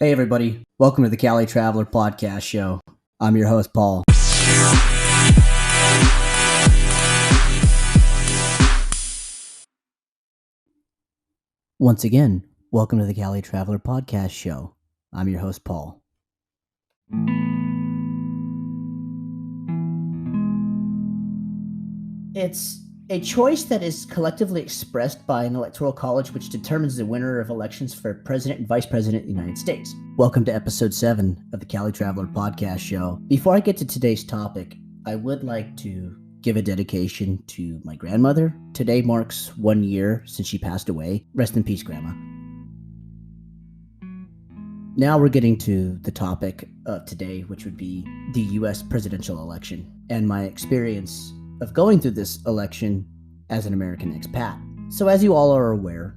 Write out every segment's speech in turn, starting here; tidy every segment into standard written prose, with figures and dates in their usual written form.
Hey everybody, welcome to the Calitraveler podcast show. I'm your host, Paul. Once again, welcome to the Calitraveler podcast show. I'm your host, Paul. It's a choice that is collectively expressed by an electoral college which determines the winner of elections for president and vice president of the United States. Welcome to episode 7 of the Calitraveler podcast show. Before I get to today's topic, I would like to give a dedication to my grandmother. Today marks 1 year since she passed away. Rest in peace, Grandma. Now we're getting to the topic of today, which would be the U.S. presidential election and my experience of going through this election as an American expat. So as you all are aware,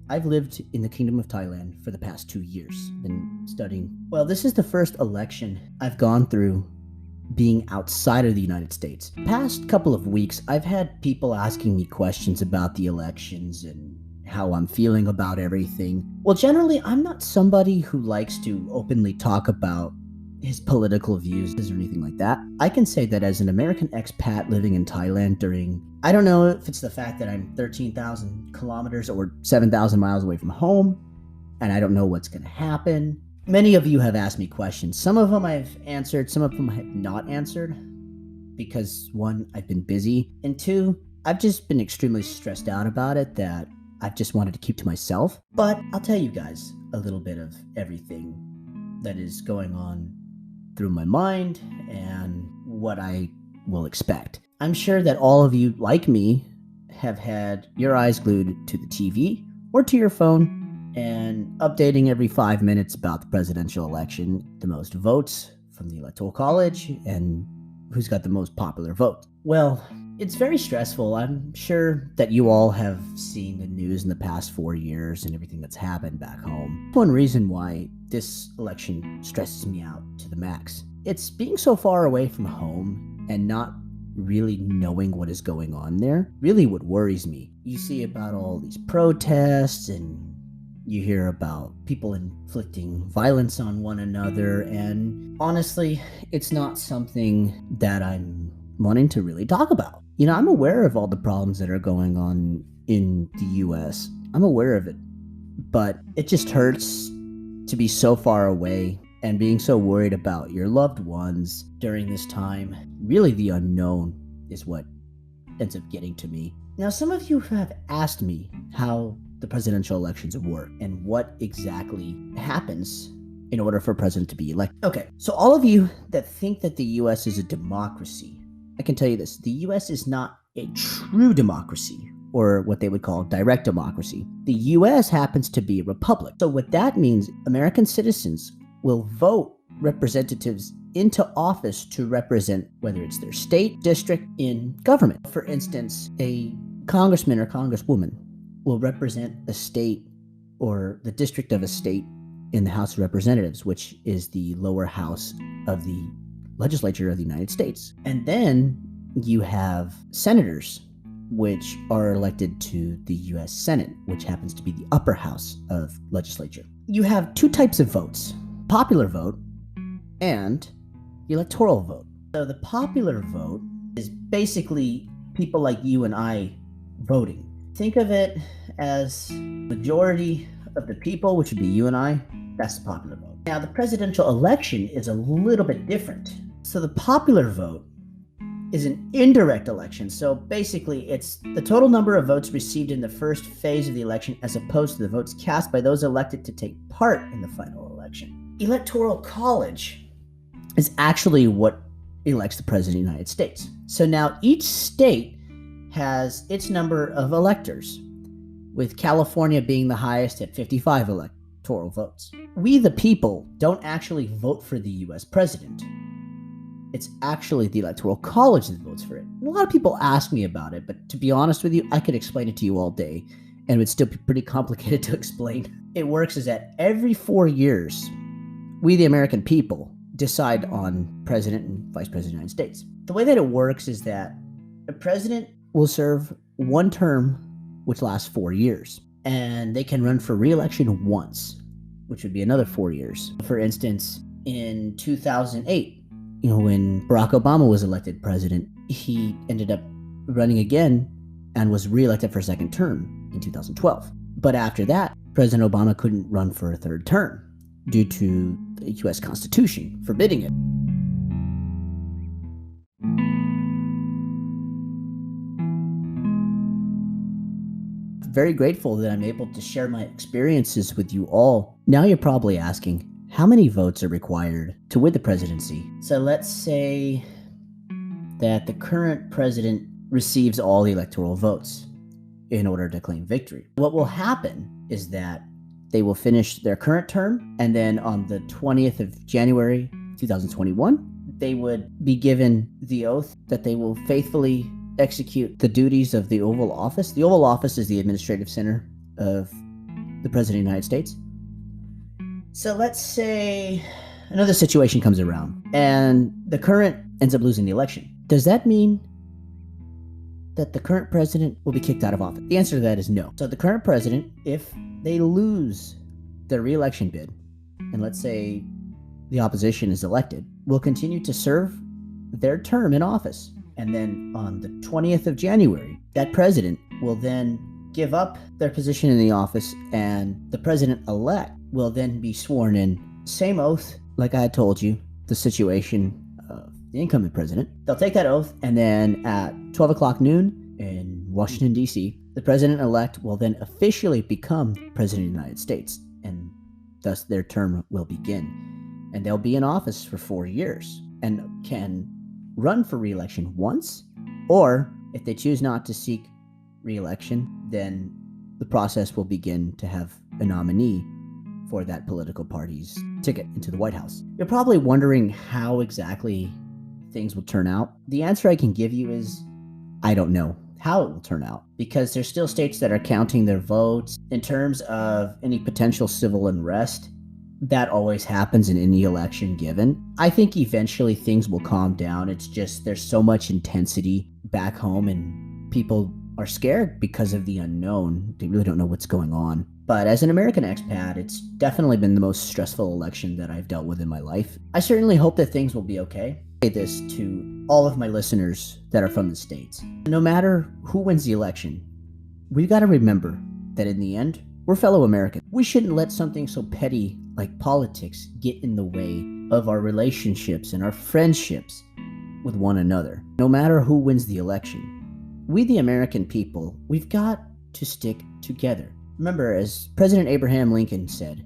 I've lived in the Kingdom of Thailand for the past 2 years, been studying. Well, this is the first election I've gone through being outside of the United States. Past couple of weeks, I've had people asking me questions about the elections and how I'm feeling about everything. Well, generally, I'm not somebody who likes to openly talk about his political views or anything like that. I can say that as an American expat living in Thailand during, I don't know if it's the fact that I'm 13,000 kilometers or 7,000 miles away from home, and I don't know what's going to happen. Many of you have asked me questions. Some of them I've answered, some of them I have not answered, because 1, I've been busy, and 2, I've just been extremely stressed out about it that I've just wanted to keep to myself. But I'll tell you guys a little bit of everything that is going on through my mind and what I will expect. I'm sure that all of you, like me, have had your eyes glued to the TV or to your phone and updating every 5 minutes about the presidential election, the most votes from the Electoral College, and who's got the most popular vote. Well, it's very stressful. I'm sure that you all have seen the news in the past 4 years and everything that's happened back home. One reason why this election stresses me out to the max. It's being so far away from home and not really knowing what is going on there. Really what worries me. You see about all these protests and you hear about people inflicting violence on one another, and honestly, it's not something that I'm wanting to really talk about. You know, I'm aware of all the problems that are going on in the US. I'm aware of it, but it just hurts to be so far away and being so worried about your loved ones during this time. Really, the unknown is what ends up getting to me. Now, some of you have asked me how the presidential elections work and what exactly happens in order for a president to be elected. Okay, so all of you that think that the US is a democracy, I can tell you this: the US is not a true democracy, or what they would call direct democracy. The US happens to be a republic. So what that means, American citizens will vote representatives into office to represent whether it's their state, district, in government. For instance, a congressman or congresswoman will represent a state or the district of a state in the House of Representatives, which is the lower house of the legislature of the United States. And then you have senators, which are elected to the U.S. Senate, which happens to be the upper house of legislature. You have 2 types of votes: popular vote and the electoral vote. So the popular vote is basically people like you and I voting. Think of it as majority of the people, which would be you and I. That's the popular vote. Now, the presidential election is a little bit different. So the popular vote is an indirect election. So basically, it's the total number of votes received in the first phase of the election as opposed to the votes cast by those elected to take part in the final election. Electoral College is actually what elects the President of the United States. So now each state has its number of electors, with California being the highest at 55 electoral votes. We, the people, don't actually vote for the U.S. president. It's actually the Electoral College that votes for it. And a lot of people ask me about it, but to be honest with you, I could explain it to you all day, and it would still be pretty complicated to explain. It works is that every 4 years, we, the American people, decide on president and vice president of the United States. The way that it works is that the president will serve 1 term, which lasts 4 years, and they can run for re-election once, which would be another 4 years. For instance, in 2008, when Barack Obama was elected president, he ended up running again and was reelected for a second term in 2012. But after that, President Obama couldn't run for a third term due to the U.S. Constitution forbidding it. Very grateful that I'm able to share my experiences with you all. Now you're probably asking, how many votes are required to win the presidency? So let's say that the current president receives all the electoral votes in order to claim victory. What will happen is that they will finish their current term, and then on the 20th of January 2021, they would be given the oath that they will faithfully execute the duties of the Oval Office. The Oval Office is the administrative center of the President of the United States. So let's say another situation comes around and the current ends up losing the election. Does that mean that the current president will be kicked out of office? The answer to that is no. So the current president, if they lose their re-election bid, and let's say the opposition is elected, will continue to serve their term in office. And then on the 20th of January, that president will then give up their position in the office, and the president-elect will then be sworn in. Same oath, like I had told you, the situation of the incumbent president. They'll take that oath, and then at 12 o'clock noon in Washington, D.C., the president-elect will then officially become president of the United States, and thus their term will begin. And they'll be in office for 4 years and can run for re-election once, or if they choose not to seek re-election, then the process will begin to have a nominee for that political party's ticket into the White House. You're probably wondering how exactly things will turn out. The answer I can give you is I don't know how it will turn out, because there's still states that are counting their votes. In terms of any potential civil unrest, that always happens in any election given. I think eventually things will calm down. It's just there's so much intensity back home and people are scared because of the unknown. They really don't know what's going on. But as an American expat, it's definitely been the most stressful election that I've dealt with in my life. I certainly hope that things will be okay. I say this to all of my listeners that are from the States. No matter who wins the election, we've got to remember that in the end, we're fellow Americans. We shouldn't let something so petty like politics get in the way of our relationships and our friendships with one another. No matter who wins the election, we the American people, we've got to stick together. Remember, as President Abraham Lincoln said,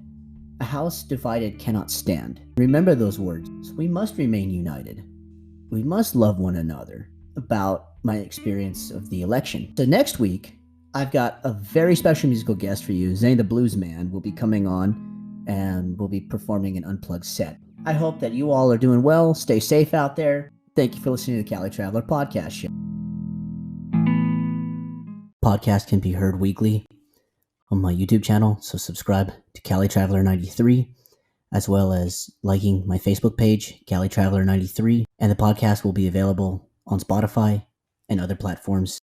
a house divided cannot stand. Remember those words. So we must remain united. We must love one another. About my experience of the election. So next week, I've got a very special musical guest for you. Zane the Blues Man will be coming on and will be performing an unplugged set. I hope that you all are doing well. Stay safe out there. Thank you for listening to the Calitraveler podcast show. Podcast can be heard weekly on my YouTube channel, so subscribe to Calitraveler 93, as well as liking my Facebook page, Calitraveler 93, and the podcast will be available on Spotify and other platforms.